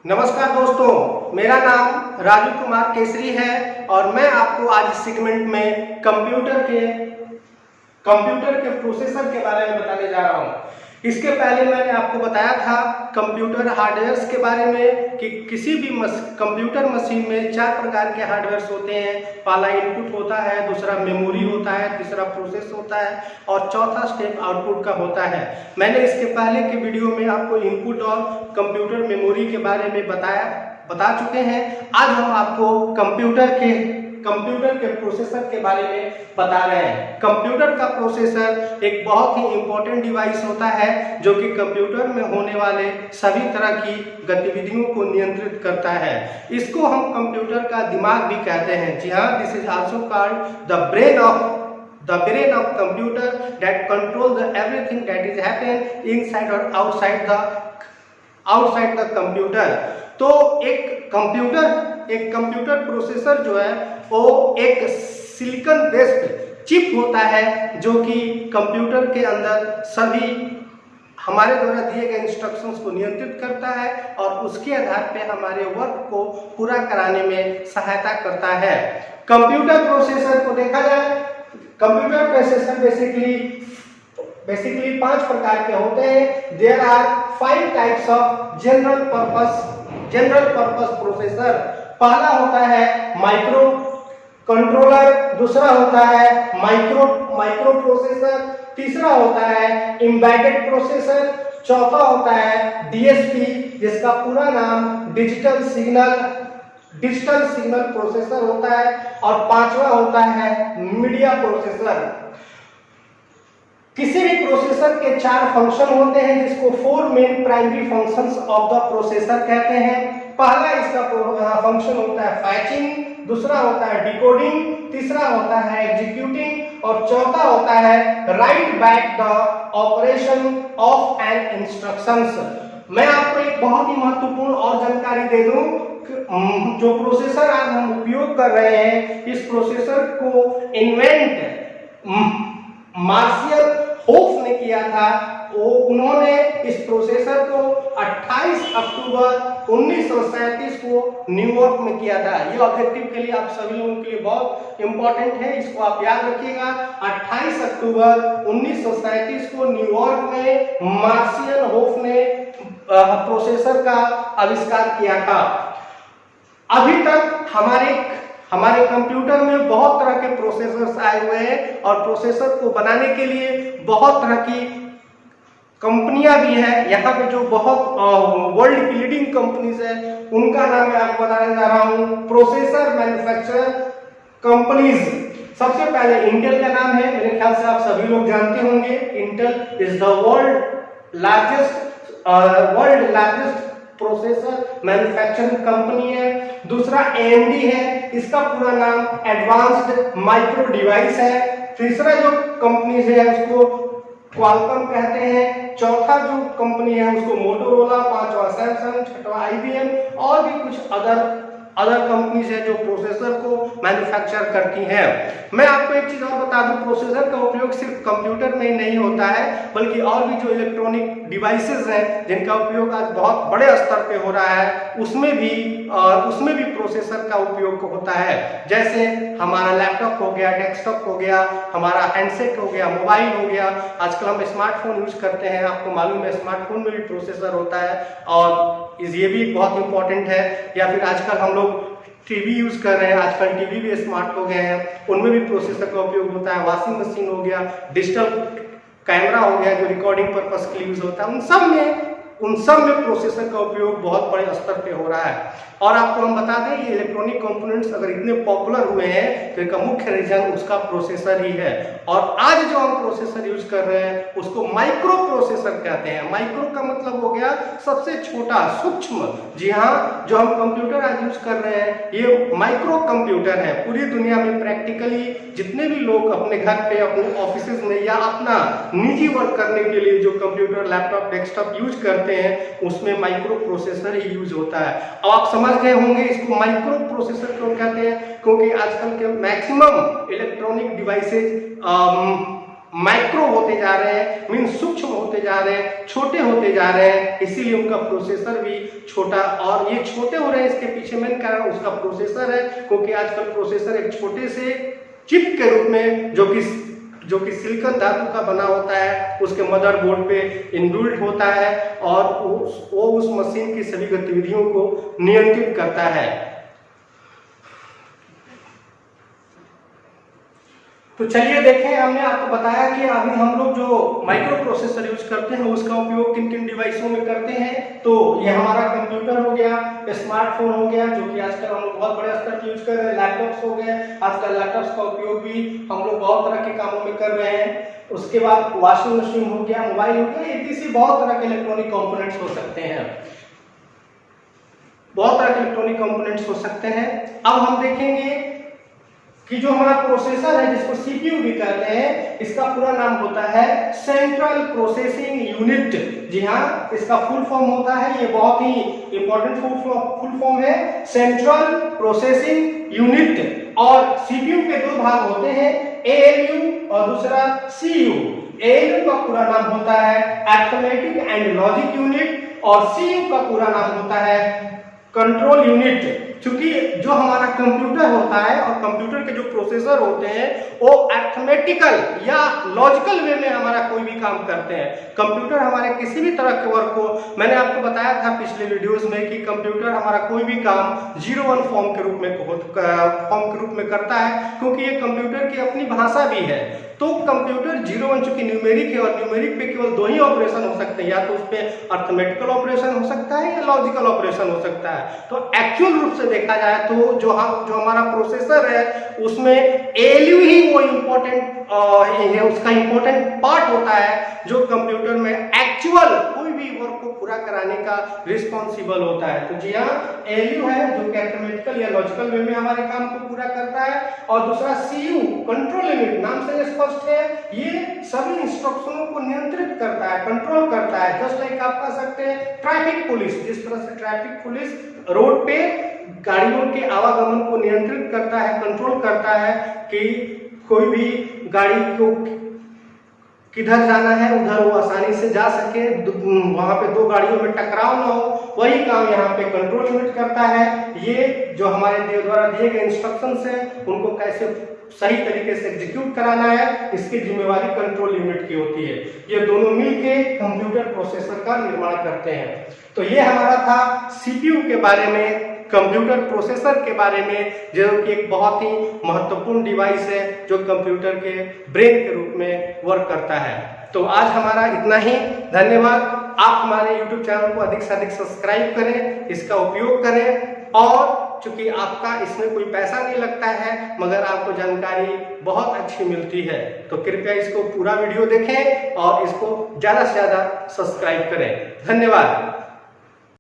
नमस्कार दोस्तों, मेरा नाम राजू कुमार केसरी है और मैं आपको आज इस सेगमेंट में कंप्यूटर के प्रोसेसर के बारे में बताने जा रहा हूं। इसके पहले मैंने आपको बताया था कंप्यूटर हार्डवेयर्स के बारे में कि किसी भी कंप्यूटर मशीन में 4 प्रकार के हार्डवेयर्स होते हैं। पहला इनपुट होता है, दूसरा मेमोरी होता है, तीसरा प्रोसेस होता है और चौथा स्टेप आउटपुट का होता है। मैंने इसके पहले के वीडियो में आपको इनपुट और कंप्यूटर मेमोरी के बारे में बता चुके हैं। आज हम आपको कंप्यूटर के प्रोसेसर के बारे में बता रहे हैं। कंप्यूटर का प्रोसेसर एक बहुत ही इंपॉर्टेंट डिवाइस होता है जो कि कंप्यूटर में होने वाले सभी तरह की गतिविधियों को नियंत्रित करता है। इसको हम कंप्यूटर का दिमाग भी कहते हैं। जी हाँ, this is also called the brain of computer that control everything that is happen inside or outside the computer। तो एक कंप्यूटर प्रोसेसर जो है वो एक सिलिकॉन बेस्ड चिप होता है जो कि कंप्यूटर के अंदर सभी हमारे द्वारा दिए गए इंस्ट्रक्शंस को नियंत्रित करता है और उसके आधार पे हमारे वर्क को पूरा कराने में सहायता करता है। कंप्यूटर प्रोसेसर को देखा जाए, कंप्यूटर प्रोसेसर बेसिकली 5 प्रकार के होते हैं। There are 5 types of general purpose processor. पहला होता है माइक्रो कंट्रोलर, दूसरा होता है माइक्रो प्रोसेसर, तीसरा होता है एम्बेडेड प्रोसेसर, चौथा होता है डीएसपी जिसका पूरा नाम डिजिटल सिग्नल प्रोसेसर होता है और पांचवा होता है मीडिया प्रोसेसर। किसी भी प्रोसेसर के 4 फंक्शन होते हैं जिसको 4 main primary functions of the processor कहते हैं। पहला इसका फंक्शन होता है फैचिंग, दूसरा होता है डिकोडिंग, तीसरा होता है एग्जीक्यूटिंग और चौथा होता है write back the operation of an instructions. मैं आपको एक बहुत ही महत्वपूर्ण और जानकारी दे दूं, जो प्रोसेसर आज हम उपयोग कर रहे हैं, इस प्रोसेसर को इन्वेंट मार्शियल होफ ने किया था। उन्होंने इस प्रोसेसर को 28 अक्टूबर 1937 को न्यूयॉर्क में किया था। ये ऑब्जेक्टिव के लिए आप सभी लोगों के लिए बहुत इंपॉर्टेंट है, इसको आप याद रखिएगा। 28 अक्टूबर 1937 को न्यूयॉर्क में मार्शियल होफ ने प्रोसेसर का आविष्कार किया था। अभी तक हमारे कंप्यूटर में बहुत तरह के प्रोसेसर्स आए हुए हैं और प्रोसेसर को बनाने के लिए बहुत तरह की कंपनियां भी हैं। यहाँ पे जो बहुत वर्ल्ड की लीडिंग कंपनीज है उनका नाम मैं आपको बताने जा रहा हूँ। प्रोसेसर मैन्युफैक्चरर कंपनीज, सबसे पहले इंटेल का नाम है, मेरे ख्याल से आप सभी लोग जानते होंगे। Intel is the world largest processor manufacturing company है। दूसरा AMD है, इसका पूरा नाम एडवांस्ड माइक्रो डिवाइस है। तीसरा जो कंपनी है उसको क्वालकॉम कहते हैं। चौथा जो कंपनी है उसको मोटोरोला, पांचवा सैमसंग, छठवा IBM और भी कुछ अदर कंपनीज है जो प्रोसेसर को मैन्युफैक्चर करती हैं। मैं आपको एक चीज और बता दूं, प्रोसेसर का उपयोग सिर्फ कंप्यूटर में ही नहीं होता है बल्कि और भी जो इलेक्ट्रॉनिक डिवाइसेस हैं जिनका उपयोग आज बहुत बड़े स्तर पे हो रहा है उसमें भी प्रोसेसर का उपयोग होता है। जैसे हमारा लैपटॉप हो गया, डेस्कटॉप हो गया, हमारा हैंडसेट हो गया, मोबाइल हो गया। आजकल हम स्मार्टफोन यूज करते हैं, आपको मालूम है स्मार्टफोन में भी प्रोसेसर होता है और ये भी बहुत इंपॉर्टेंट है। या फिर आजकल हम लोग टीवी यूज कर रहे हैं, आजकल टीवी भी स्मार्ट हो गए हैं, उनमें भी प्रोसेसर का उपयोग होता है। वॉशिंग मशीन हो गया, डिजिटल कैमरा हो गया जो रिकॉर्डिंग पर्पस के लिए यूज होता है, उन सब में प्रोसेसर का उपयोग बहुत बड़े स्तर पे हो रहा है। और आपको हम बता दें ये इलेक्ट्रॉनिक कंपोनेंट्स अगर इतने पॉपुलर हुए हैं तो इसका मुख्य रीजन उसका प्रोसेसर ही है। और आज जो हम प्रोसेसर यूज कर रहे हैं उसको माइक्रो प्रोसेसर कहते हैं। माइक्रो का मतलब हो गया सबसे छोटा, सूक्ष्म। जी हाँ, जो हम कंप्यूटर आज यूज कर रहे हैं ये माइक्रो कंप्यूटर है। पूरी दुनिया में प्रैक्टिकली जितने भी लोग अपने घर पे, अपने ऑफिस में या अपना निजी वर्क करने के लिए जो कंप्यूटर, लैपटॉप, डेस्कटॉप यूज करते हैं उसमें माइक्रो प्रोसेसर ही यूज होता है। अब आप समझ गए होंगे इसको माइक्रो प्रोसेसर क्यों कहते हैं, क्योंकि आजकल के मैक्सिमम इलेक्ट्रॉनिक डिवाइसेज माइक्रो होते जा रहे हैं, मीन सूक्ष्म होते जा रहे हैं, छोटे होते जा रहे हैं, इसीलिए उनका प्रोसेसर भी छोटा, और ये छोटे हो रहे हैं इसके पीछे मेन कारण उसका प्रोसेसर है, क्योंकि आजकल प्रोसेसर एक छोटे से चिप के रूप में जो कि सिलिकॉन धातु का बना होता है उसके मदरबोर्ड पे इनबिल्ट होता है, और वो उस मशीन की सभी गतिविधियों को नियंत्रित करता है। तो चलिए देखें, हमने आपको बताया कि अभी हम लोग जो माइक्रो प्रोसेसर यूज करते हैं उसका उपयोग किन किन डिवाइसों में करते हैं। तो ये हमारा कंप्यूटर हो गया, स्मार्टफोन हो गया जो कि आजकल हम लोग बहुत बड़े स्तर पर यूज कर रहे हैं, लैपटॉप्स हो गए, आजकल लैपटॉप्स का उपयोग भी हम लोग बहुत तरह के कामों में कर रहे हैं। उसके बाद वॉशिंग मशीन हो गया, मोबाइल हो गया, इत्यादि बहुत तरह के इलेक्ट्रॉनिक कंपोनेंट्स हो सकते हैं, बहुत तरह के इलेक्ट्रॉनिक कंपोनेंट्स हो सकते हैं। अब हम देखेंगे कि जो हमारा प्रोसेसर है जिसको सीपीयू भी कहते हैं, इसका पूरा नाम होता है सेंट्रल प्रोसेसिंग यूनिट। जी हाँ, इसका फुल फॉर्म होता है, ये बहुत ही इंपॉर्टेंट फुल फॉर्म है, सेंट्रल प्रोसेसिंग यूनिट। और सीपीयू के दो भाग होते हैं, एएलयू और दूसरा सीयू। एएलयू का पूरा नाम होता है अरिथमेटिक एंड लॉजिक यूनिट, और सीयू का पूरा नाम होता है कंट्रोल यूनिट। क्योंकि जो हमारा कंप्यूटर होता है और कंप्यूटर के जो प्रोसेसर होते हैं वो अरिथमेटिकल या लॉजिकल वे में हमारा कोई भी काम करते हैं। कंप्यूटर हमारे किसी भी तरह के वर्क को, मैंने आपको बताया था पिछले वीडियोस में कि कंप्यूटर हमारा कोई भी काम 0-1 फॉर्म के रूप में करता है, क्योंकि ये कंप्यूटर की अपनी भाषा भी है। तो कंप्यूटर 0-1 चूंकि न्यूमेरिक है और न्यूमेरिक पे केवल दो ही ऑपरेशन हो सकते हैं, या तो उस पे अरिथमेटिकल ऑपरेशन हो सकता है या लॉजिकल ऑपरेशन हो सकता है। तो एक्चुअल रूप से देखा जाए तो जो हमारा प्रोसेसर है उसमें एएलयू ही वो इम्पोर्टेंट है, उसका इम्पोर्टेंट पार्ट होता है जो कंप्यूटर में एक्चुअल कोई भी वर्क को पूरा कराने का रिस्पॉन्सिबल होता है। तो जी हाँ, एएलयू है जो अरिथमेटिकल या लॉजिकल वे में हमारे काम को पूरा करता है, और दूसरा सीयू कंट्रोल यूनिट, नाम से स्पष्ट है, ये सभी इंस्ट्रक्शनों को नियंत्रित करता है, कंट्रोल करता है। जस्ट लाइक आप कह सकते हैं ट्रैफिक पुलिस, जिस तरह से ट्रैफिक पुलिस रोड पे गाड़ियों के आवागमन को नियंत्रित करता है, कंट्रोल करता है कि कोई भी गाड़ी को किधर जाना है उधर वो आसानी से जा सके, वहां पे दो गाड़ियों में टकराव ना हो, वही काम यहाँ पे कंट्रोल यूनिट करता है। ये जो हमारे द्वारा दिए गए इंस्ट्रक्शंस हैं उनको कैसे सही तरीके से एग्जीक्यूट कराना है, इसकी जिम्मेवारी कंट्रोल यूनिट की होती है। ये दोनों मिलके कंप्यूटर प्रोसेसर का निर्माण करते हैं। तो ये हमारा था सीपीयू के बारे में, कंप्यूटर प्रोसेसर के बारे में, जो कि एक बहुत ही महत्वपूर्ण डिवाइस है जो कंप्यूटर के ब्रेन के रूप में वर्क करता है। तो आज हमारा इतना ही, धन्यवाद। आप हमारे YouTube चैनल को अधिक से अधिक सब्सक्राइब करें, इसका उपयोग करें, और चूंकि आपका इसमें कोई पैसा नहीं लगता है मगर आपको जानकारी बहुत अच्छी मिलती है, तो कृपया इसको पूरा वीडियो देखें और इसको ज़्यादा से ज़्यादा सब्सक्राइब करें। धन्यवाद।